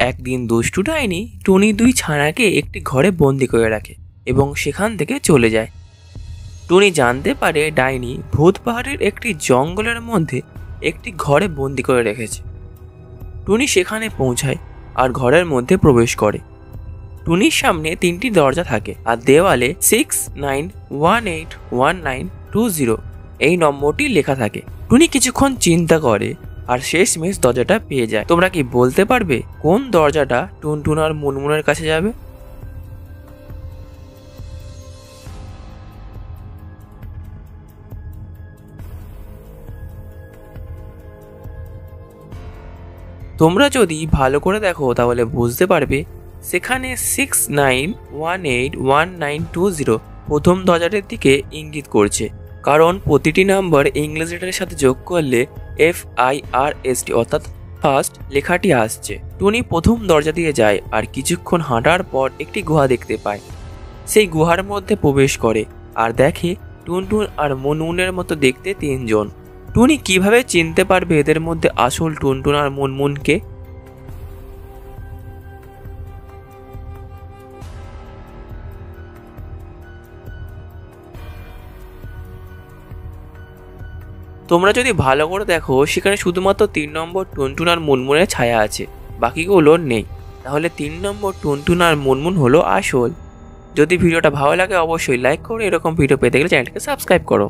একদিন দুষ্টু ডাইনি টুনি দুই ছানাকে একটি ঘরে বন্দি করে রাখে এবং সেখান থেকে চলে যায়। টুনি জানতে পারে ডাইনি ভূত পাহাড়ের একটি জঙ্গলের মধ্যে একটি ঘরে বন্দি করে রেখেছে। টুনি সেখানে পৌঁছায় আর ঘরের মধ্যে প্রবেশ করে। টুনির সামনে 3টি দরজা থাকে আর দেওয়ালে 69181920 এই নম্বরটি লেখা থাকে। টুনি কিছুক্ষণ চিন্তা করে আর শেষমেশ দরজাটা পেয়ে যায়। তোমরা কি বলতে পারবে কোন দরজাটা টুনটুন আর মুনমুনের কাছে যাবে? তোমরা যদি ভালো করে দেখো তাহলে বুঝতে পারবে সেখানে 69181920 প্রথম দরজাটার দিকে ইঙ্গিত করছে, কারণ প্রতিটি নাম্বার ইংরেজি লেটারের সাথে যোগ করলে FIRST অর্থাৎ ফার্স্ট লেখাটি আসছে। টুনি প্রথম দরজা দিয়ে যায় আর কিছুক্ষণ হাঁটার পর একটি গুহা দেখতে পায়। সেই গুহার মধ্যে প্রবেশ করে আর দেখে টুনটুন আর মুনমুনের মতো দেখতে 3 জন। টুনি কিভাবে চিনতে পারবে এদের মধ্যে আসল টুনটুন আর মুনমুনকে? তোমরা যদি ভালো করে দেখো সেখানে শুধুমাত্র 3 নম্বর টুনটুন আর মুনমুনের ছায়া আছে, বাকিগুলো নেই। তাহলে 3 নম্বর টুনটুন আর মুনমুন হলো আসল। যদি ভিডিওটা ভালো লাগে অবশ্যই লাইক করো, এরকম ভিডিও পেতে গেলে চ্যানেলটাকে সাবস্ক্রাইব করো।